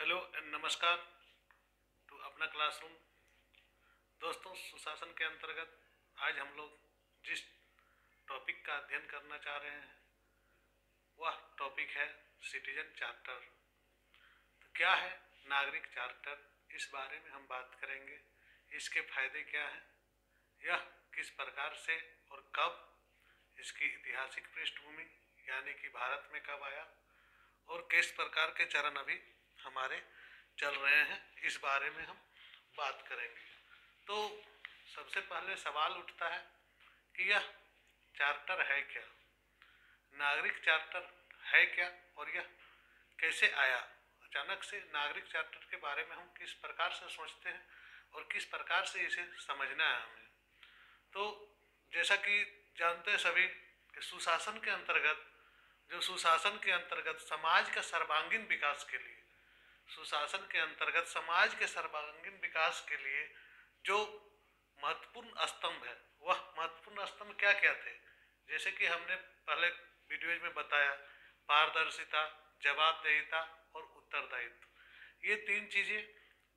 Hello and नमस्कार to अपना classroom. दोस्तों, सुशासन के अंतर्गत आज हम लोग जिस टॉपिक का अध्ययन करना चाह रहे हैं वह टॉपिक है सिटीजन चार्टर। तो क्या है नागरिक चार्टर, इस बारे में हम बात करेंगे। इसके फायदे क्या हैं, यह किस प्रकार से और कब, इसकी ऐतिहासिक पृष्ठभूमि यानी कि भारत में कब आया और किस प्रकार के चरण अभी हमारे चल रहे हैं, इस बारे में हम बात करेंगे। तो सबसे पहले सवाल उठता है कि यह चार्टर है क्या, नागरिक चार्टर है क्या और यह कैसे आया। अचानक से नागरिक चार्टर के बारे में हम किस प्रकार से सोचते हैं और किस प्रकार से इसे समझना है हमें। तो जैसा कि जानते हैं सभी कि सुशासन के अंतर्गत समाज का सर्वांगीण विकास के लिए, सुशासन के अंतर्गत समाज के सर्वांगीण विकास के लिए जो महत्वपूर्ण स्तंभ है, वह महत्वपूर्ण स्तंभ क्या क्या थे, जैसे कि हमने पहले वीडियोज में बताया, पारदर्शिता, जवाबदेहिता और उत्तरदायित्व। ये तीन चीजें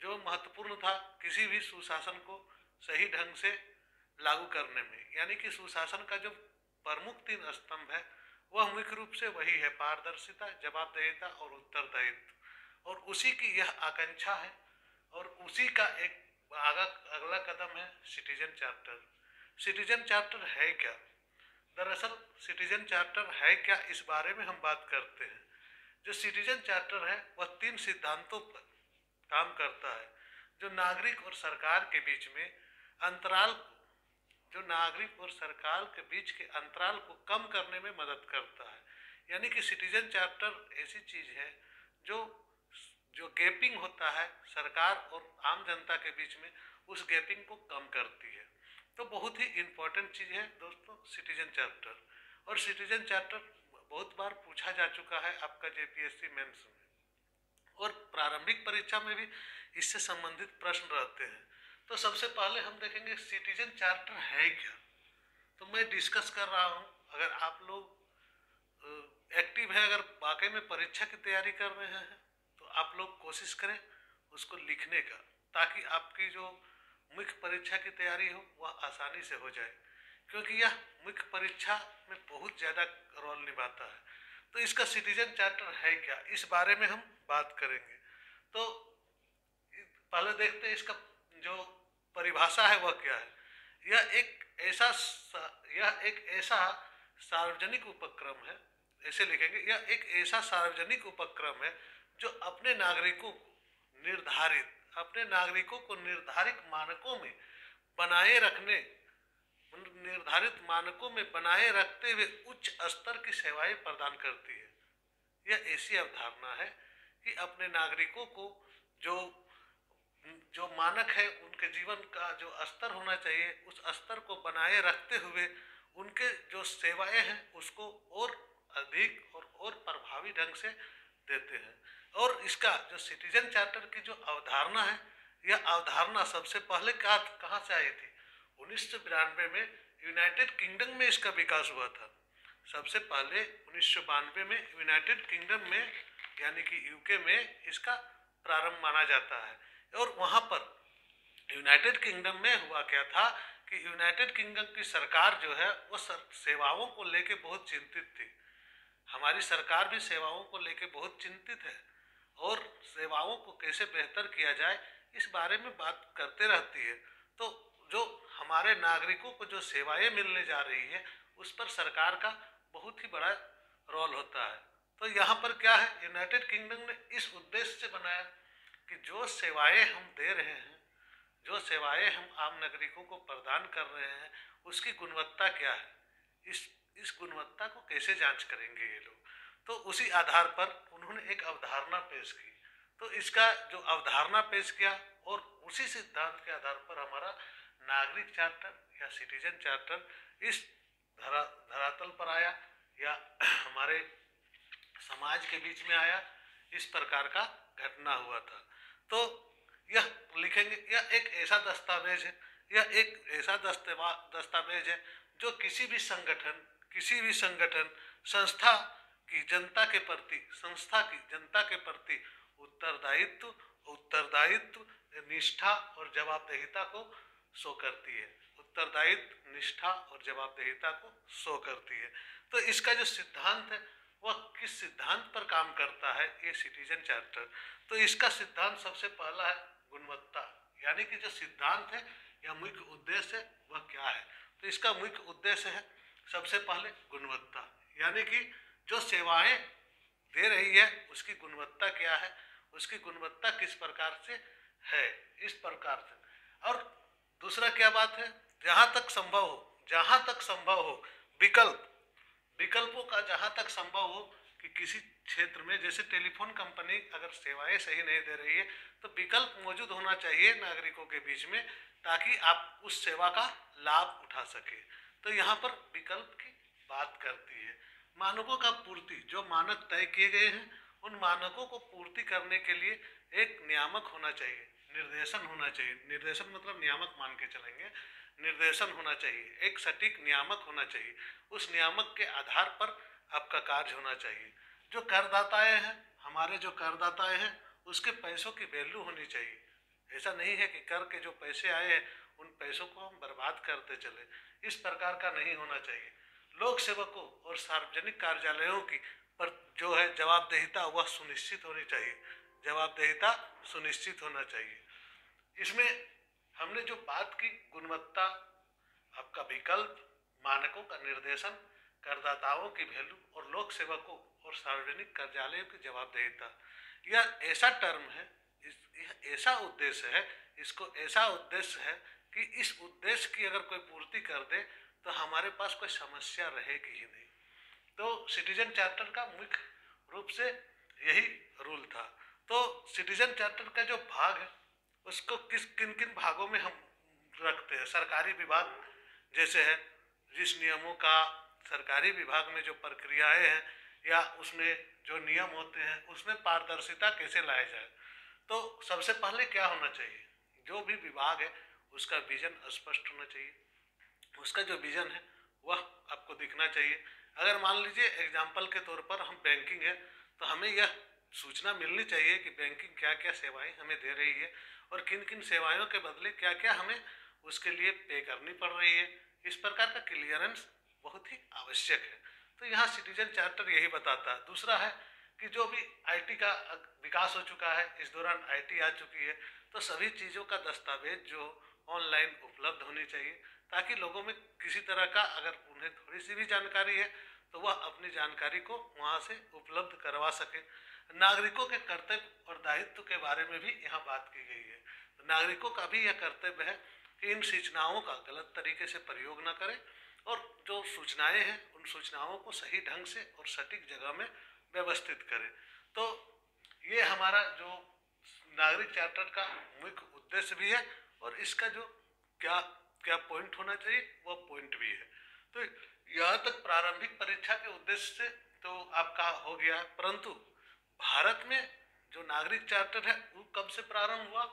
जो महत्वपूर्ण था किसी भी सुशासन को सही ढंग से लागू करने में, यानी कि सुशासन का जो प्रमुख तीन स्तंभ है वह मुख्य रूप से वही है, पारदर्शिता, जवाबदेहिता और उत्तरदायित्व। और उसी की यह आकांक्षा है और उसी का एक अगला कदम है सिटीजन चार्टर। सिटीजन चार्टर है क्या, दरअसल सिटीजन चार्टर है क्या, इस बारे में हम बात करते हैं। जो सिटीजन चार्टर है वह तीन सिद्धांतों पर काम करता है जो नागरिक और सरकार के बीच में अंतराल जो नागरिक और सरकार के बीच के अंतराल को कम करने में मदद करता है। यानी कि सिटीजन चार्टर ऐसी चीज है जो जो गैपिंग होता है सरकार और आम जनता के बीच में, उस गैपिंग को कम करती है। तो बहुत ही इम्पोर्टेंट चीज है दोस्तों सिटीजन चार्टर। और सिटीजन चार्टर बहुत बार पूछा जा चुका है आपका जेपीएससी मेंस में, और प्रारंभिक परीक्षा में भी इससे संबंधित प्रश्न रहते हैं। तो सबसे पहले हम देखेंगे सिटीजन चार्टर है क्या। तो मैं डिस्कस कर रहा हूँ, अगर आप लोग एक्टिव है, अगर वाकई में परीक्षा की तैयारी कर रहे हैं तो आप लोग कोशिश करें उसको लिखने का, ताकि आपकी जो मुख्य परीक्षा की तैयारी हो वह आसानी से हो जाए, क्योंकि यह मुख्य परीक्षा में बहुत ज़्यादा रोल निभाता है। तो इसका सिटीजन चार्टर है क्या, इस बारे में हम बात करेंगे। तो पहले देखते हैं इसका जो परिभाषा है वह क्या है। यह एक ऐसा सार्वजनिक उपक्रम है, ऐसे लिखेंगे, यह एक ऐसा सार्वजनिक उपक्रम है जो अपने नागरिकों को निर्धारित मानकों में बनाए रखते हुए उच्च स्तर की सेवाएं प्रदान करती है। यह ऐसी अवधारणा है कि अपने नागरिकों को जो जो मानक है, उनके जीवन का जो स्तर होना चाहिए, उस स्तर को बनाए रखते हुए उनके जो सेवाएं हैं उसको और अधिक और प्रभावी ढंग से देते हैं। और इसका जो सिटीजन चार्टर की जो अवधारणा है, यह अवधारणा सबसे पहले कहाँ से आई थी, 1992 में यूनाइटेड किंगडम में इसका विकास हुआ था। सबसे पहले 1992 में यूनाइटेड किंगडम में यानी कि यूके में इसका प्रारंभ माना जाता है। और वहाँ पर यूनाइटेड किंगडम में हुआ क्या था कि यूनाइटेड किंगडम की सरकार जो है वो सेवाओं को लेके बहुत चिंतित थी। हमारी सरकार भी सेवाओं को लेके बहुत चिंतित है और सेवाओं को कैसे बेहतर किया जाए इस बारे में बात करते रहती है। तो जो हमारे नागरिकों को जो सेवाएं मिलने जा रही है उस पर सरकार का बहुत ही बड़ा रोल होता है। तो यहाँ पर क्या है, यूनाइटेड किंगडम ने इस उद्देश्य से बनाया कि जो सेवाएं हम दे रहे हैं, जो सेवाएं हम आम नागरिकों को प्रदान कर रहे हैं, उसकी गुणवत्ता क्या है, इस गुणवत्ता को कैसे जांच करेंगे ये लोग। तो उसी आधार पर उन्होंने एक अवधारणा पेश की। तो इसका जो अवधारणा पेश किया और उसी सिद्धांत के आधार पर हमारा नागरिक चार्टर या सिटीजन चार्टर इस धरातल पर आया या हमारे समाज के बीच में आया, इस प्रकार का घटना हुआ था। तो यह लिखेंगे, यह एक ऐसा दस्तावेज है, यह एक ऐसा दस्तावेज है जो किसी भी संगठन संस्था की जनता के प्रति उत्तरदायित्व, उत्तरदायित्व, निष्ठा और जवाबदेहिता को शो करती है। उत्तरदायित्व, निष्ठा और जवाबदेहिता को शो करती है। तो इसका जो सिद्धांत है वह किस सिद्धांत पर काम करता है, ये सिटीजन चार्टर। तो इसका सिद्धांत सबसे पहला है गुणवत्ता, यानी कि जो सिद्धांत है या मुख्य उद्देश्य है वह क्या है। तो इसका मुख्य उद्देश्य है सबसे पहले गुणवत्ता, यानी कि जो सेवाएं दे रही है उसकी गुणवत्ता क्या है, उसकी गुणवत्ता किस प्रकार से है, इस प्रकार से। और दूसरा क्या बात है, जहाँ तक संभव हो विकल्पों का जहाँ तक संभव हो कि किसी क्षेत्र में, जैसे टेलीफोन कंपनी अगर सेवाएं सही नहीं दे रही है तो विकल्प मौजूद होना चाहिए नागरिकों के बीच में, ताकि आप उस सेवा का लाभ उठा सके। तो यहाँ पर विकल्प की बात करती है। मानकों का पूर्ति, जो मानक तय किए गए हैं उन मानकों को पूर्ति करने के लिए एक नियामक होना चाहिए, निर्देशन होना चाहिए। निर्देशन मतलब नियामक मान के चलेंगे, निर्देशन होना चाहिए, एक सटीक नियामक होना चाहिए। उस नियामक के आधार पर आपका कार्य होना चाहिए। जो करदाताएं हैं, हमारे जो करदाताएं हैं, उसके पैसों की वैल्यू होनी चाहिए। ऐसा नहीं है कि कर के जो पैसे आए हैं उन पैसों को हम बर्बाद करते चले, इस प्रकार का नहीं होना चाहिए। लोक सेवकों और सार्वजनिक कार्यालयों की पर जो है जवाबदेहिता वह सुनिश्चित होनी चाहिए, जवाबदेहिता सुनिश्चित होना चाहिए। इसमें हमने जो बात की गुणवत्ता, आपका विकल्प, मानकों का निर्देशन, करदाताओं की वैल्यू और लोक सेवकों और सार्वजनिक कार्यालयों की जवाबदेहिता, यह ऐसा टर्म है, यह ऐसा उद्देश्य है, इसको ऐसा उद्देश्य है कि इस उद्देश्य की अगर कोई पूर्ति कर दे तो हमारे पास कोई समस्या रहेगी ही नहीं। तो सिटीजन चार्टर का मुख्य रूप से यही रूल था। तो सिटीजन चार्टर का जो भाग है उसको किन किन भागों में हम रखते हैं। सरकारी विभाग जैसे है, जिस नियमों का सरकारी विभाग में जो प्रक्रियाएं हैं या उसमें जो नियम होते हैं उसमें पारदर्शिता कैसे लाया जाए। तो सबसे पहले क्या होना चाहिए, जो भी विभाग है उसका विजन स्पष्ट होना चाहिए। उसका जो विजन है वह आपको दिखना चाहिए। अगर मान लीजिए एग्जाम्पल के तौर पर हम बैंकिंग है तो हमें यह सूचना मिलनी चाहिए कि बैंकिंग क्या क्या सेवाएं हमें दे रही है और किन किन सेवाओं के बदले क्या क्या हमें उसके लिए पे करनी पड़ रही है। इस प्रकार का क्लियरेंस बहुत ही आवश्यक है। तो यहाँ सिटीजन चार्टर यही बताता है। दूसरा है कि जो भी आईटी का विकास हो चुका है, इस दौरान आईटी आ चुकी है, तो सभी चीज़ों का दस्तावेज जो ऑनलाइन उपलब्ध होनी चाहिए, ताकि लोगों में किसी तरह का अगर उन्हें थोड़ी सी भी जानकारी है तो वह अपनी जानकारी को वहाँ से उपलब्ध करवा सके। नागरिकों के कर्तव्य और दायित्व के बारे में भी यहाँ बात की गई है। तो नागरिकों का भी यह कर्तव्य है कि इन सूचनाओं का गलत तरीके से प्रयोग न करें और जो सूचनाएं हैं उन सूचनाओं को सही ढंग से और सटीक जगह में व्यवस्थित करें। तो ये हमारा जो नागरिक चार्टर का मुख्य उद्देश्य भी है और इसका जो क्या क्या पॉइंट होना चाहिए वह पॉइंट भी है। तो यहाँ तक प्रारंभिक परीक्षा के उद्देश्य से तो आपका हो गया, परंतु भारत में जो नागरिक चार्टर है वो कब से प्रारंभ हुआ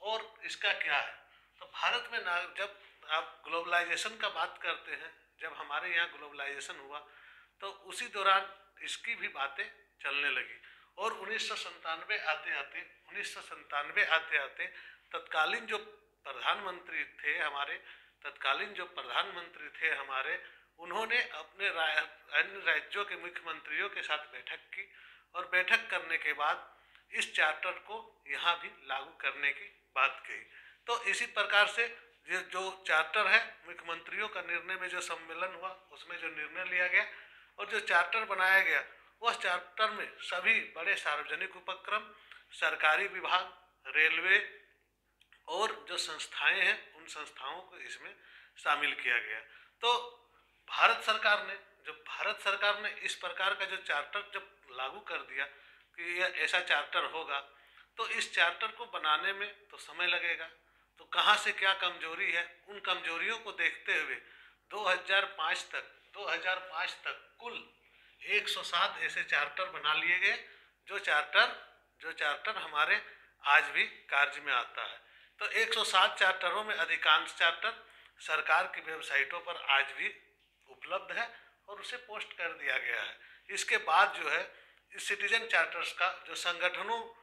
और इसका क्या है। तो भारत में जब आप ग्लोबलाइजेशन का बात करते हैं, जब हमारे यहाँ ग्लोबलाइजेशन हुआ तो उसी दौरान इसकी भी बातें चलने लगी और 1997 आते आते तत्कालीन जो प्रधानमंत्री थे हमारे, उन्होंने अपने अन्य राज्यों के मुख्यमंत्रियों के साथ बैठक की और बैठक करने के बाद इस चार्टर को यहाँ भी लागू करने की बात कही। तो इसी प्रकार से जो चार्टर है, मुख्यमंत्रियों का निर्णय में जो सम्मेलन हुआ उसमें जो निर्णय लिया गया और जो चार्टर बनाया गया, वह चार्टर में सभी बड़े सार्वजनिक उपक्रम, सरकारी विभाग, रेलवे और जो संस्थाएं हैं उन संस्थाओं को इसमें शामिल किया गया। तो भारत सरकार ने इस प्रकार का जो चार्टर जब लागू कर दिया कि यह ऐसा चार्टर होगा, तो इस चार्टर को बनाने में तो समय लगेगा। तो कहाँ से क्या कमजोरी है, उन कमजोरियों को देखते हुए 2005 तक कुल 107 ऐसे चार्टर बना लिए गए जो चार्टर हमारे आज भी कार्य में आता है। तो 107 चार्टरों में अधिकांश चार्टर सरकार की वेबसाइटों पर आज भी उपलब्ध है और उसे पोस्ट कर दिया गया है। इसके बाद जो है इस सिटीजन चार्टर्स का जो संगठनों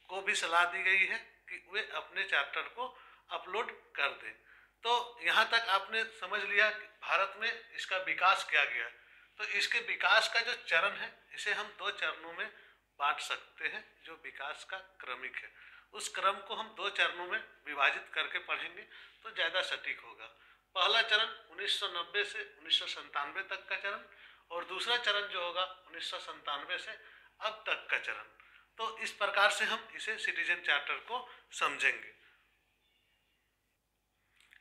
को भी सलाह दी गई है कि वे अपने चार्टर को अपलोड कर दें। तो यहाँ तक आपने समझ लिया कि भारत में इसका विकास क्या गया। तो इसके विकास का जो चरण है इसे हम 2 चरणों में बांट सकते हैं, जो विकास का क्रमिक है। उस क्रम को हम 2 चरणों में विभाजित करके पढ़ेंगे तो ज़्यादा सटीक होगा। पहला चरण 1990 से 1997 तक का चरण, और दूसरा चरण जो होगा 1997 से अब तक का चरण। तो इस प्रकार से हम इसे सिटीजन चार्टर को समझेंगे।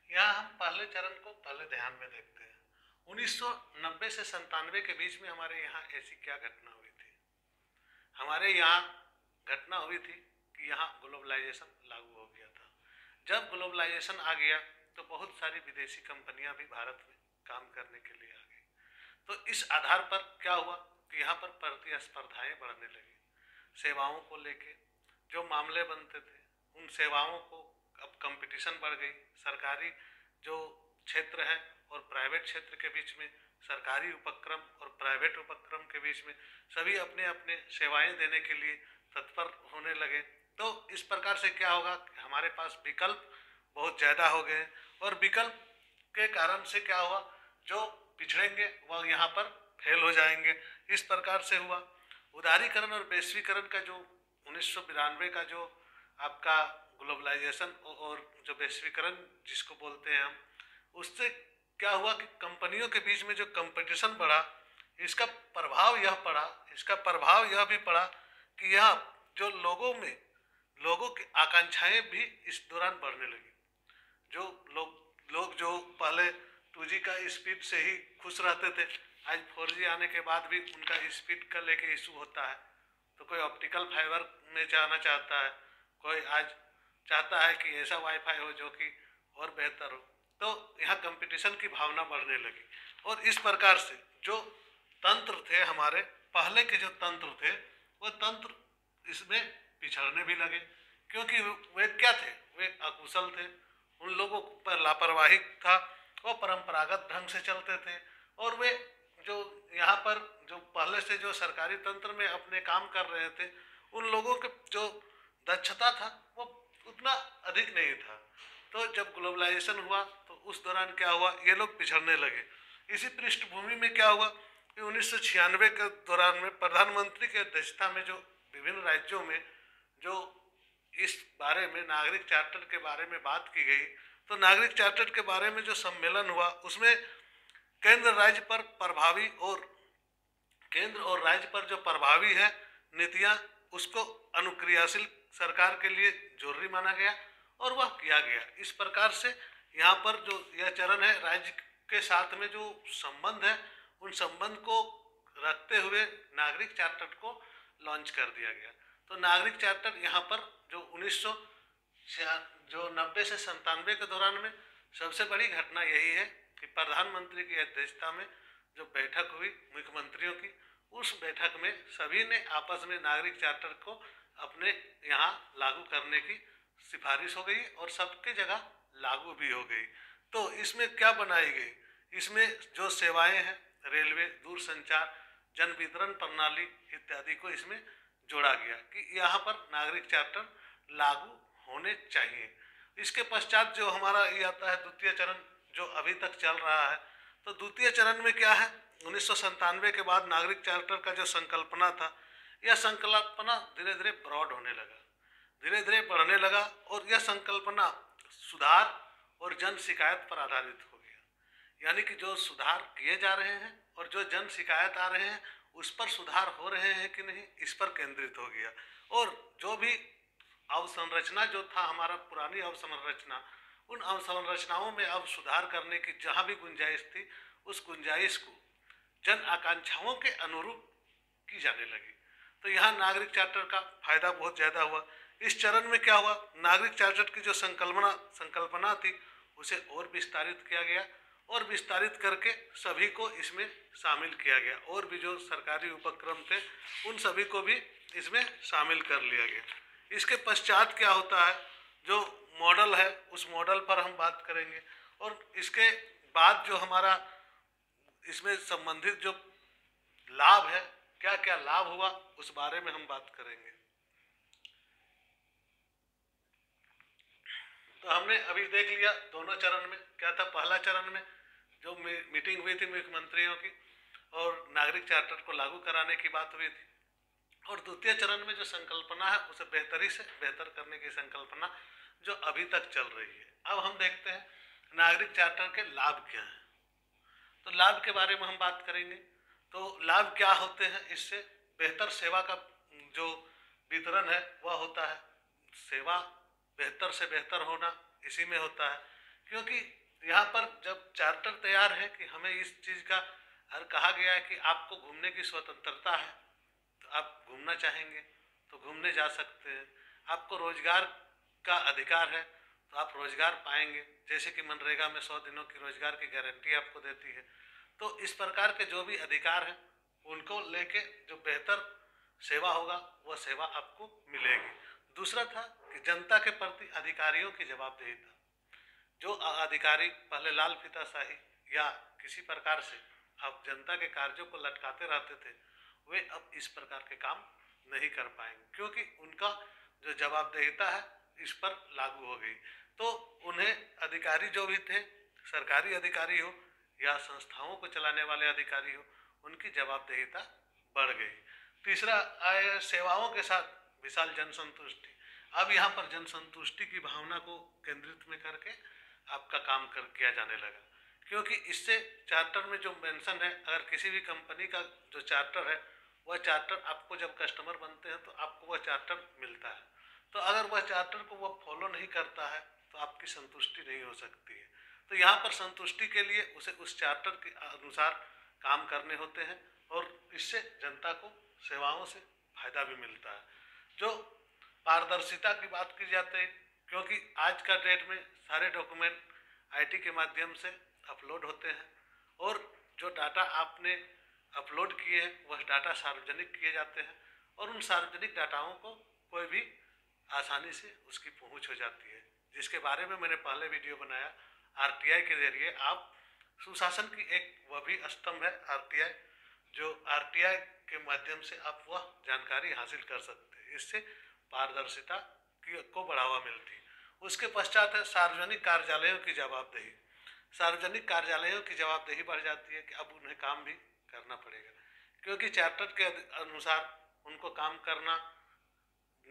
यहाँ हम पहले चरण को पहले ध्यान में देखते हैं। 1990 से 97 के बीच में हमारे यहाँ ऐसी क्या घटना हुई थी? हमारे यहाँ घटना हुई थी कि यहाँ ग्लोबलाइजेशन लागू हो गया था। जब ग्लोबलाइजेशन आ गया तो बहुत सारी विदेशी कंपनियां भी भारत में काम करने के लिए आ गई। तो इस आधार पर क्या हुआ कि यहाँ पर प्रतिस्पर्धाएं बढ़ने लगी। सेवाओं को लेके जो मामले बनते थे उन सेवाओं को अब कंपटीशन बढ़ गई। सरकारी जो क्षेत्र है और प्राइवेट क्षेत्र के बीच में, सरकारी उपक्रम और प्राइवेट उपक्रम के बीच में सभी अपने अपने सेवाएं देने के लिए तत्पर होने लगे। तो इस प्रकार से क्या होगा, हमारे पास विकल्प बहुत ज़्यादा हो गए, और विकल्प के कारण से क्या हुआ, जो पिछड़ेंगे वह यहाँ पर फेल हो जाएंगे। इस प्रकार से हुआ। उदारीकरण और वैश्वीकरण का जो 1992 का जो आपका ग्लोबलाइजेशन और जो वैश्वीकरण जिसको बोलते हैं हम, उससे क्या हुआ कि कंपनियों के बीच में जो कंपटीशन बढ़ा, इसका प्रभाव यह भी पड़ा कि यह जो लोगों की आकांक्षाएं भी इस दौरान बढ़ने लगी। जो लोग जो पहले 2G का स्पीड से ही खुश रहते थे, आज 4G आने के बाद भी उनका स्पीड का लेके इशू होता है। तो कोई ऑप्टिकल फाइबर में जाना चाहता है, कोई आज चाहता है कि ऐसा वाईफाई हो जो कि और बेहतर हो। तो यहाँ कंपटीशन की भावना बढ़ने लगी, और इस प्रकार से जो तंत्र थे हमारे पहले के, जो तंत्र थे वो तंत्र इसमें पिछड़ने भी लगे, क्योंकि वे क्या थे, वे अकुशल थे। उन लोगों पर लापरवाही था, वो परंपरागत ढंग से चलते थे, और वे जो यहाँ पर जो पहले से जो सरकारी तंत्र में अपने काम कर रहे थे, उन लोगों के जो दक्षता था वो उतना अधिक नहीं था। तो जब ग्लोबलाइजेशन हुआ तो उस दौरान क्या हुआ, ये लोग पिछड़ने लगे। इसी पृष्ठभूमि में क्या हुआ कि 1996 के दौरान में प्रधानमंत्री की अध्यक्षता में जो विभिन्न राज्यों में जो इस बारे में नागरिक चार्टर के बारे में बात की गई, तो नागरिक चार्टर के बारे में जो सम्मेलन हुआ उसमें केंद्र और राज्य पर जो प्रभावी है नीतियां, उसको अनुक्रियाशील सरकार के लिए जरूरी माना गया और वह किया गया। इस प्रकार से यहाँ पर जो यह चरण है, राज्य के साथ में जो संबंध है उन संबंध को रखते हुए नागरिक चार्टर को लॉन्च कर दिया गया। तो नागरिक चार्टर यहाँ पर जो 1990 से 97 के दौरान में सबसे बड़ी घटना यही है कि प्रधानमंत्री की अध्यक्षता में जो बैठक हुई मुख्यमंत्रियों की, उस बैठक में सभी ने आपस में नागरिक चार्टर को अपने यहाँ लागू करने की सिफारिश हो गई और सबके जगह लागू भी हो गई। तो इसमें क्या बनाई गई, इसमें जो सेवाएं हैं रेलवे, दूरसंचार, जन वितरण प्रणाली इत्यादि को इसमें जोड़ा गया कि यहाँ पर नागरिक चार्टर लागू होने चाहिए। इसके पश्चात जो हमारा ये आता है द्वितीय चरण, जो अभी तक चल रहा है। तो द्वितीय चरण में क्या है, 1997 के बाद नागरिक चार्टर का जो संकल्पना था, यह संकल्पना धीरे धीरे ब्रॉड होने लगा, धीरे धीरे बढ़ने लगा, और यह संकल्पना सुधार और जन शिकायत पर आधारित हो गया। यानी कि जो सुधार किए जा रहे हैं और जो जन शिकायत आ रहे हैं उस पर सुधार हो रहे हैं कि नहीं, इस पर केंद्रित हो गया। और जो भी अवसंरचना जो था हमारा पुरानी अवसंरचना, उन अवसंरचनाओं में अब सुधार करने की जहाँ भी गुंजाइश थी, उस गुंजाइश को जन आकांक्षाओं के अनुरूप की जाने लगी। तो यहाँ नागरिक चार्टर का फायदा बहुत ज़्यादा हुआ। इस चरण में क्या हुआ, नागरिक चार्टर की जो संकल्पना थी उसे और विस्तारित किया गया, और विस्तारित करके सभी को इसमें शामिल किया गया, और भी जो सरकारी उपक्रम थे उन सभी को भी इसमें शामिल कर लिया गया। इसके पश्चात क्या होता है, जो मॉडल है उस मॉडल पर हम बात करेंगे, और इसके बाद जो हमारा इसमें संबंधित जो लाभ है, क्या क्या लाभ हुआ उस बारे में हम बात करेंगे। तो हमने अभी देख लिया दोनों चरण में क्या था। पहला चरण में जो मीटिंग हुई थी मुख्यमंत्रियों की और नागरिक चार्टर को लागू कराने की बात हुई थी, और द्वितीय चरण में जो संकल्पना है उसे बेहतरी से बेहतर करने की संकल्पना जो अभी तक चल रही है। अब हम देखते हैं नागरिक चार्टर के लाभ क्या हैं। तो लाभ के बारे में हम बात करेंगे। तो लाभ क्या होते हैं, इससे बेहतर सेवा का जो वितरण है वह होता है। सेवा बेहतर से बेहतर होना इसी में होता है, क्योंकि यहाँ पर जब चार्टर तैयार है कि हमें इस चीज़ का हर कहा गया है कि आपको घूमने की स्वतंत्रता है, तो आप घूमना चाहेंगे तो घूमने जा सकते हैं। आपको रोजगार का अधिकार है तो आप रोजगार पाएंगे, जैसे कि मनरेगा में 100 दिनों की रोजगार की गारंटी आपको देती है। तो इस प्रकार के जो भी अधिकार हैं उनको लेके जो बेहतर सेवा होगा वह सेवा आपको मिलेगी। दूसरा था कि जनता के प्रति अधिकारियों की जवाबदेही। जो अधिकारी पहले लाल फीताशाही या किसी प्रकार से अब जनता के कार्यों को लटकाते रहते थे, वे अब इस प्रकार के काम नहीं कर पाएंगे, क्योंकि उनका जो जवाबदेहिता है इस पर लागू हो गई। तो उन्हें अधिकारी जो भी थे, सरकारी अधिकारी हो या संस्थाओं को चलाने वाले अधिकारी हो, उनकी जवाबदेहिता बढ़ गई। तीसरा आए सेवाओं के साथ विशाल जनसंतुष्टि। अब यहाँ पर जनसंतुष्टि की भावना को केंद्रित में करके आपका काम किया जाने लगा, क्योंकि इससे चार्टर में जो मेंशन है, अगर किसी भी कंपनी का जो चार्टर है वह चार्टर आपको जब कस्टमर बनते हैं तो आपको वह चार्टर मिलता है। तो अगर वह चार्टर को वह फॉलो नहीं करता है तो आपकी संतुष्टि नहीं हो सकती है। तो यहाँ पर संतुष्टि के लिए उसे उस चार्टर के अनुसार काम करने होते हैं, और इससे जनता को सेवाओं से फायदा भी मिलता है। जो पारदर्शिता की बात की जाती है, क्योंकि आज का डेट में सारे डॉक्यूमेंट आईटी के माध्यम से अपलोड होते हैं, और जो डाटा आपने अपलोड किए हैं वह डाटा सार्वजनिक किए जाते हैं, और उन सार्वजनिक डाटाओं को कोई भी आसानी से उसकी पहुंच हो जाती है, जिसके बारे में मैंने पहले वीडियो बनाया। आरटीआई के जरिए आप सुशासन की एक वह भी स्तंभ है आरटीआई, जो आरटीआई के माध्यम से आप वह जानकारी हासिल कर सकते हैं। इससे पारदर्शिता को बढ़ावा मिलती है। उसके पश्चात है सार्वजनिक कार्यालयों की जवाबदेही। सार्वजनिक कार्यालयों की जवाबदेही बढ़ जाती है कि अब उन्हें काम भी करना पड़ेगा, क्योंकि चार्टर के अनुसार उनको काम करना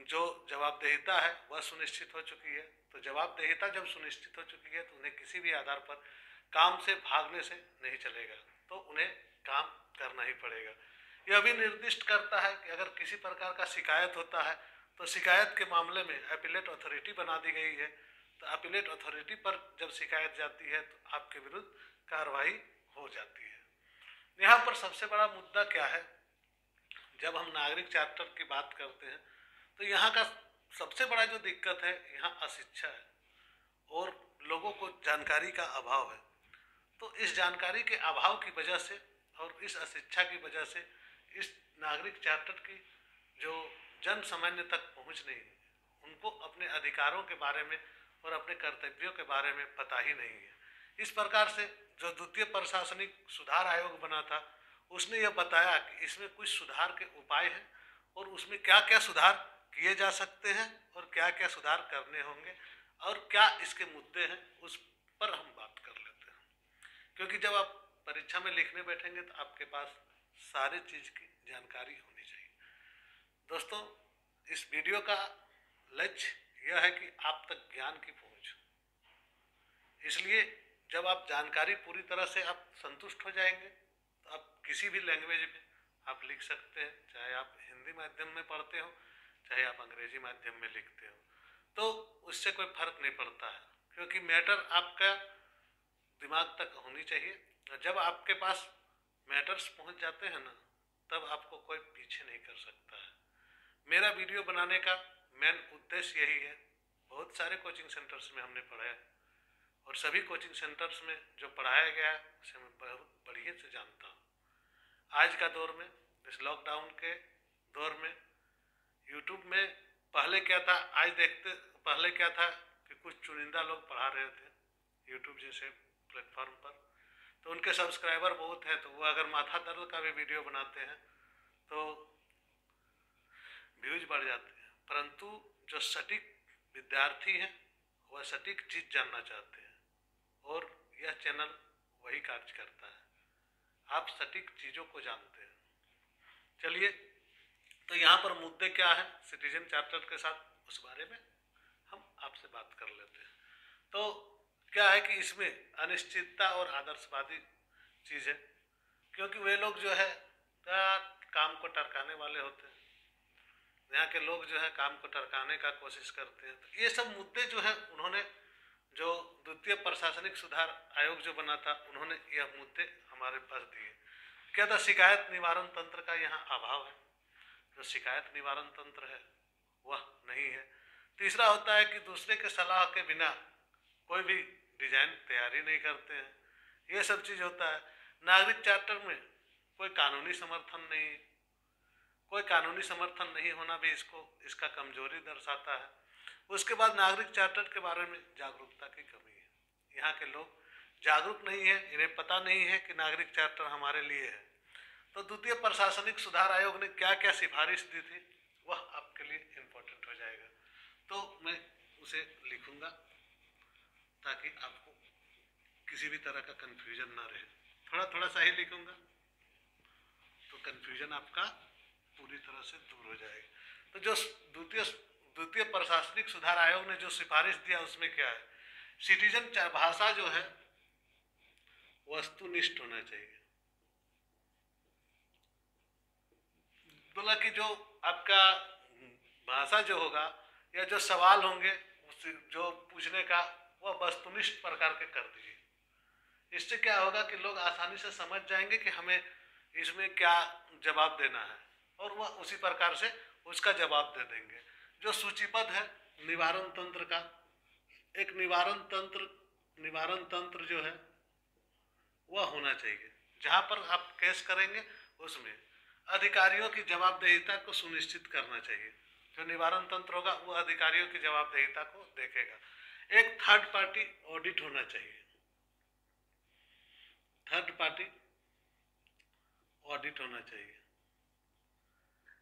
जो जवाबदेहिता है वह सुनिश्चित हो चुकी है। तो जवाबदेहिता जब सुनिश्चित हो चुकी है तो उन्हें किसी भी आधार पर काम से भागने से नहीं चलेगा, तो उन्हें काम करना ही पड़ेगा। यह भी निर्दिष्ट करता है कि अगर किसी प्रकार का शिकायत होता है तो शिकायत के मामले में अपीलेट अथॉरिटी बना दी गई है। तो अपीलेट अथॉरिटी पर जब शिकायत जाती है तो आपके विरुद्ध कार्रवाई हो जाती है। यहाँ पर सबसे बड़ा मुद्दा क्या है, जब हम नागरिक चार्टर की बात करते हैं तो यहाँ का सबसे बड़ा जो दिक्कत है, यहाँ अशिक्षा है और लोगों को जानकारी का अभाव है। तो इस जानकारी के अभाव की वजह से और इस अशिक्षा की वजह से इस नागरिक चार्टर की जो जन सामान्य तक पहुँच नहीं है, उनको अपने अधिकारों के बारे में और अपने कर्तव्यों के बारे में पता ही नहीं है। इस प्रकार से जो द्वितीय प्रशासनिक सुधार आयोग बना था, उसने यह बताया कि इसमें कुछ सुधार के उपाय हैं और उसमें क्या क्या सुधार किए जा सकते हैं और क्या क्या सुधार करने होंगे और क्या इसके मुद्दे हैं, उस पर हम बात कर लेते हैं। क्योंकि जब आप परीक्षा में लिखने बैठेंगे तो आपके पास सारी चीज़ की जानकारी होनी चाहिए। दोस्तों, इस वीडियो का लक्ष्य यह है कि आप तक ज्ञान की पहुँच, इसलिए जब आप जानकारी पूरी तरह से आप संतुष्ट हो जाएंगे तो आप किसी भी लैंग्वेज में आप लिख सकते हैं, चाहे आप हिंदी माध्यम में पढ़ते हो चाहे आप अंग्रेजी माध्यम में लिखते हो, तो उससे कोई फर्क नहीं पड़ता है, क्योंकि मैटर आपका दिमाग तक होनी चाहिए। और जब आपके पास मैटर्स पहुंच जाते हैं ना, तब आपको कोई पीछे नहीं कर सकता है। मेरा वीडियो बनाने का मेन उद्देश्य यही है। बहुत सारे कोचिंग सेंटर्स में हमने पढ़ा है और सभी कोचिंग सेंटर्स में जो पढ़ाया गया है उसे मैं बहुत बढ़िया से जानता हूँ। आज का दौर में, इस लॉकडाउन के दौर में, यूट्यूब में पहले क्या था, आज देखते पहले क्या था कि कुछ चुनिंदा लोग पढ़ा रहे थे यूट्यूब जैसे प्लेटफॉर्म पर, तो उनके सब्सक्राइबर बहुत हैं, तो वो अगर माथा दर्द का भी वीडियो बनाते हैं तो व्यूज बढ़ जाते हैं। परंतु जो सटीक विद्यार्थी हैं वह सटीक चीज जानना चाहते हैं और यह चैनल वही कार्य करता है। आप सटीक चीजों को जानते हैं। चलिए, तो यहाँ पर मुद्दे क्या है सिटीजन चार्टर के साथ, उस बारे में हम आपसे बात कर लेते हैं। तो क्या है कि इसमें अनिश्चितता और आदर्शवादी चीज है, क्योंकि वे लोग जो है काम को टरकाने वाले होते हैं। यहाँ के लोग जो है काम को टरकाने का कोशिश करते हैं। तो ये सब मुद्दे जो है उन्होंने, जो द्वितीय प्रशासनिक सुधार आयोग जो बना था, उन्होंने यह मुद्दे हमारे पास दिए। क्या था? शिकायत निवारण तंत्र का यहाँ अभाव है, जो शिकायत निवारण तंत्र है वह नहीं है। तीसरा होता है कि दूसरे के सलाह के बिना कोई भी डिजाइन तैयारी नहीं करते हैं, ये सब चीज होता है। नागरिक चार्टर में कोई कानूनी समर्थन नहीं, कोई कानूनी समर्थन नहीं होना भी इसका कमजोरी दर्शाता है। उसके बाद नागरिक चार्टर के बारे में जागरूकता की कमी है। यहाँ के लोग जागरूक नहीं है, इन्हें पता नहीं है कि नागरिक चार्टर हमारे लिए है। तो द्वितीय प्रशासनिक सुधार आयोग ने क्या क्या सिफारिश दी थी वह आपके लिए इम्पोर्टेंट हो जाएगा। तो मैं उसे लिखूंगा ताकि आपको किसी भी तरह का कंफ्यूजन ना रहे। थोड़ा थोड़ा सा ही लिखूंगा तो कंफ्यूजन आपका पूरी तरह से दूर हो जाएगा। तो जो द्वितीय प्रशासनिक सुधार आयोग ने जो सिफारिश दिया उसमें क्या है? सिटीजन भाषा जो है वस्तुनिष्ठ होना चाहिए। बोला कि जो आपका भाषा जो होगा या जो सवाल होंगे जो पूछने का, वह वस्तुनिष्ठ प्रकार के कर दीजिए। इससे क्या होगा कि लोग आसानी से समझ जाएंगे कि हमें इसमें क्या जवाब देना है और वह उसी प्रकार से उसका जवाब दे देंगे। जो सूचीबद्ध है निवारण तंत्र का, एक निवारण तंत्र जो है वह होना चाहिए। जहां पर आप केस करेंगे उसमें अधिकारियों की जवाबदेहिता को सुनिश्चित करना चाहिए। जो निवारण तंत्र होगा वो अधिकारियों की जवाबदेहिता को देखेगा। एक थर्ड पार्टी ऑडिट होना चाहिए। थर्ड पार्टी ऑडिट होना चाहिए।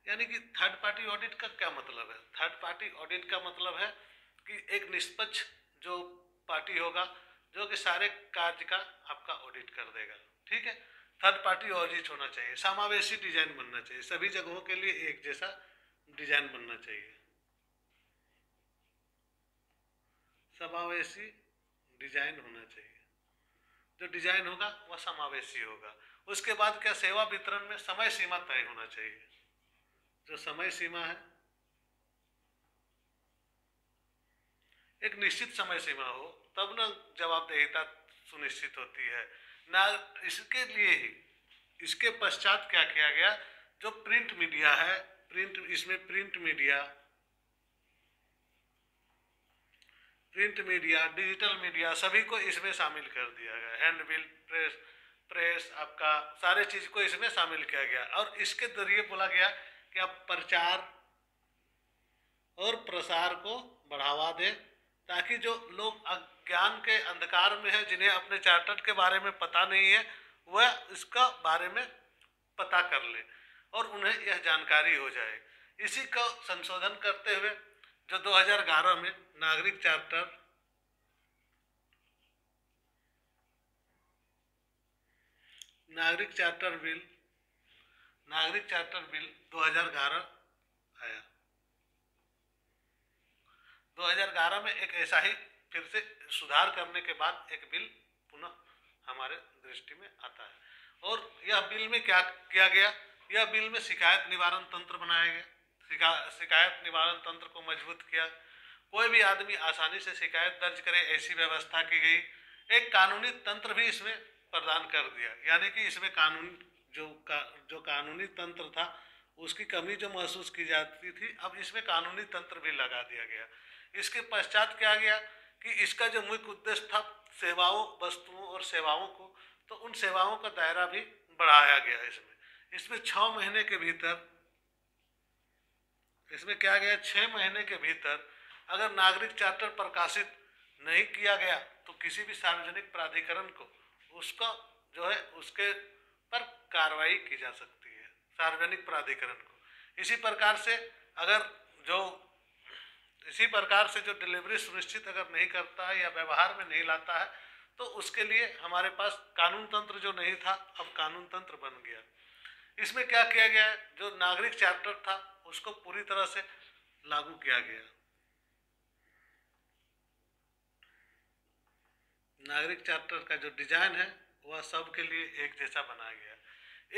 यानी कि थर्ड पार्टी ऑडिट का क्या मतलब है? थर्ड पार्टी ऑडिट का मतलब है कि एक निष्पक्ष जो पार्टी होगा जो कि सारे कार्य का आपका ऑडिट कर देगा। ठीक है, थर्ड पार्टी ऑडिट होना चाहिए। समावेशी डिजाइन बनना चाहिए, सभी जगहों के लिए एक जैसा डिजाइन बनना चाहिए। समावेशी डिजाइन होना चाहिए। जो डिजाइन होगा वह समावेशी होगा। उसके बाद क्या? सेवा वितरण में समय सीमा तय होना चाहिए। जो समय सीमा है एक निश्चित समय सीमा हो तब ना जवाबदेहिता सुनिश्चित होती है ना। इसके लिए ही इसके पश्चात क्या किया गया? जो प्रिंट मीडिया है, इसमें प्रिंट मीडिया, डिजिटल मीडिया सभी को इसमें शामिल कर दिया गया। हैंडबिल, प्रेस आपका सारे चीज को इसमें शामिल किया गया और इसके जरिए बोला गया कि आप प्रचार और प्रसार को बढ़ावा दें ताकि जो लोग अज्ञान के अंधकार में है, जिन्हें अपने चार्टर के बारे में पता नहीं है, वह इसका बारे में पता कर ले और उन्हें यह जानकारी हो जाए। इसी का संशोधन करते हुए जो 2011 में नागरिक चार्टर बिल 2011 आया। 2011 में एक ऐसा ही फिर से सुधार करने के बाद एक बिल पुनः हमारे दृष्टि में आता है। और यह बिल में क्या किया गया? यह बिल में शिकायत निवारण तंत्र बनाया गया। शिकायत निवारण तंत्र को मजबूत किया। कोई भी आदमी आसानी से शिकायत दर्ज करे ऐसी व्यवस्था की गई। एक कानूनी तंत्र भी इसमें प्रदान कर दिया, यानी कि इसमें जो कानूनी तंत्र था उसकी कमी जो महसूस की जाती थी, अब इसमें कानूनी तंत्र भी लगा दिया गया। इसके पश्चात क्या गया कि इसका जो मुख्य उद्देश्य था सेवाओं, वस्तुओं और सेवाओं को, तो उन सेवाओं का दायरा भी बढ़ाया गया। इसमें 6 महीने के भीतर, इसमें क्या गया? 6 महीने के भीतर अगर नागरिक चार्टर प्रकाशित नहीं किया गया तो किसी भी सार्वजनिक प्राधिकरण को उसका जो है उसके पर कार्रवाई की जा सकती है, सार्वजनिक प्राधिकरण को। इसी प्रकार से अगर जो इसी प्रकार से जो डिलीवरी सुनिश्चित अगर नहीं करता है या व्यवहार में नहीं लाता है तो उसके लिए हमारे पास कानून तंत्र जो नहीं था अब कानून तंत्र बन गया। इसमें क्या किया गया है, जो नागरिक चार्टर था उसको पूरी तरह से लागू किया गया। नागरिक चार्टर का जो डिजाइन है वह सबके लिए एक जैसा बनाया गया।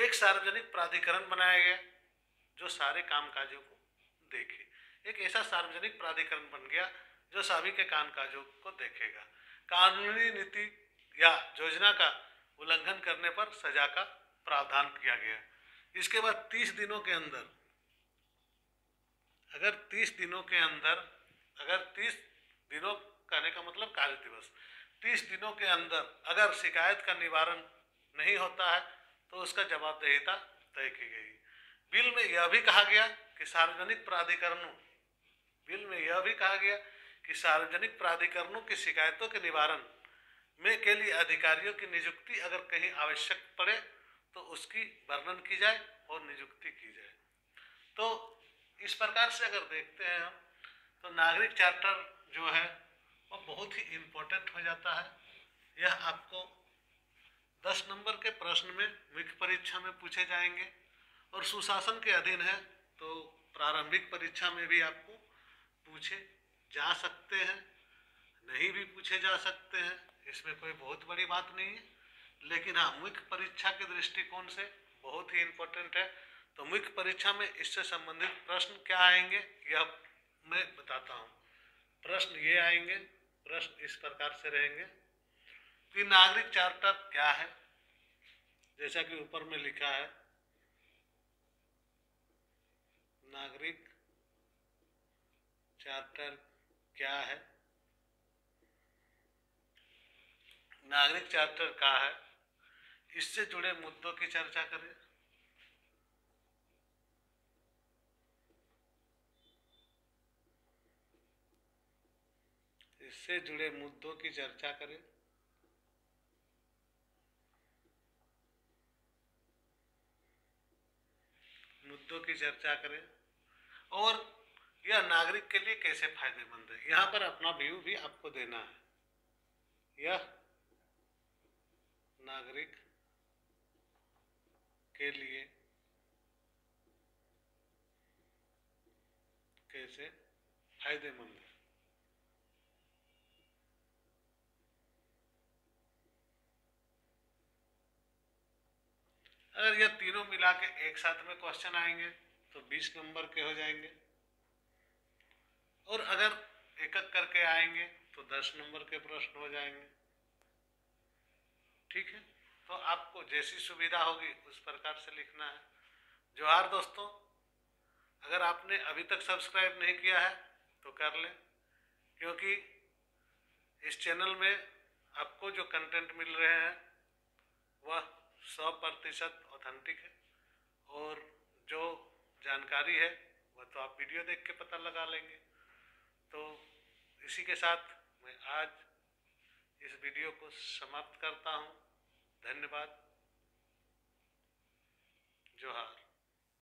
एक सार्वजनिक प्राधिकरण बनाया गया जो सारे कामकाजों को देखे। एक ऐसा सार्वजनिक प्राधिकरण बन गया जो सभी के कामकाजों को देखेगा। कानूनी नीति या योजना का उल्लंघन करने पर सजा का प्रावधान किया गया। इसके बाद 30 दिनों के अंदर अगर 30 दिनों के अंदर अगर 30 दिनों कहने का मतलब कार्य दिवस 30 दिनों के अंदर अगर शिकायत का निवारण नहीं होता है तो उसका जवाबदेहिता तय की गई। बिल में यह भी कहा गया कि सार्वजनिक प्राधिकरणों की शिकायतों के निवारण में के लिए अधिकारियों की नियुक्ति अगर कहीं आवश्यक पड़े तो उसकी वर्णन की जाए और नियुक्ति की जाए। तो इस प्रकार से अगर देखते हैं हम तो नागरिक चार्टर जो है वो बहुत ही इम्पोर्टेंट हो जाता है। यह आपको 10 नंबर के प्रश्न में मुख्य परीक्षा में पूछे जाएंगे और सुशासन के अधीन है तो प्रारंभिक परीक्षा में भी आपको पूछे जा सकते हैं, नहीं भी पूछे जा सकते हैं, इसमें कोई बहुत बड़ी बात नहीं है। लेकिन हाँ, मुख्य परीक्षा के दृष्टिकोण से बहुत ही इम्पोर्टेंट है। तो मुख्य परीक्षा में इससे संबंधित प्रश्न क्या आएंगे यह मैं बताता हूँ। प्रश्न ये आएंगे, प्रश्न इस प्रकार से रहेंगे कि नागरिक चार्टर क्या है, जैसा कि ऊपर में लिखा है नागरिक चार्टर क्या है। नागरिक चार्टर क्या है, इससे जुड़े मुद्दों की चर्चा करें। इससे जुड़े मुद्दों की चर्चा करें। मुद्दों की चर्चा करें और यह नागरिक के लिए कैसे फायदेमंद है, यहाँ पर अपना व्यू भी आपको देना है। यह नागरिक के लिए कैसे फायदेमंद है। अगर यह तीनों मिला के एक साथ में क्वेश्चन आएंगे तो 20 नंबर के हो जाएंगे और अगर एक एक करके आएंगे तो 10 नंबर के प्रश्न हो जाएंगे। ठीक है, तो आपको जैसी सुविधा होगी उस प्रकार से लिखना है। जोहार दोस्तों, अगर आपने अभी तक सब्सक्राइब नहीं किया है तो कर लें, क्योंकि इस चैनल में आपको जो कंटेंट मिल रहे हैं वह 100% ऑथेंटिक है और जो जानकारी है वह तो आप वीडियो देख के पता लगा लेंगे। तो इसी के साथ मैं आज इस वीडियो को समाप्त करता हूँ। धन्यवाद। जोहार।